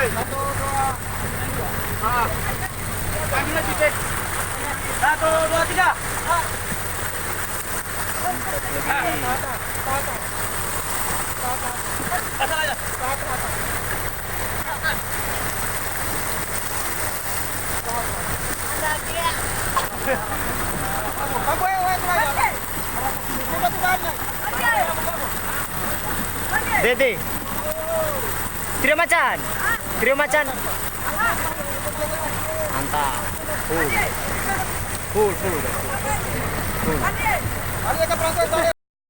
Satu, dua. Ah. Lagi lagi, Cek. Satu, dua, tiga. Asal aja. Dede. Trio macan. Trio macan. Mantap. Full. Full. Ada ke proses.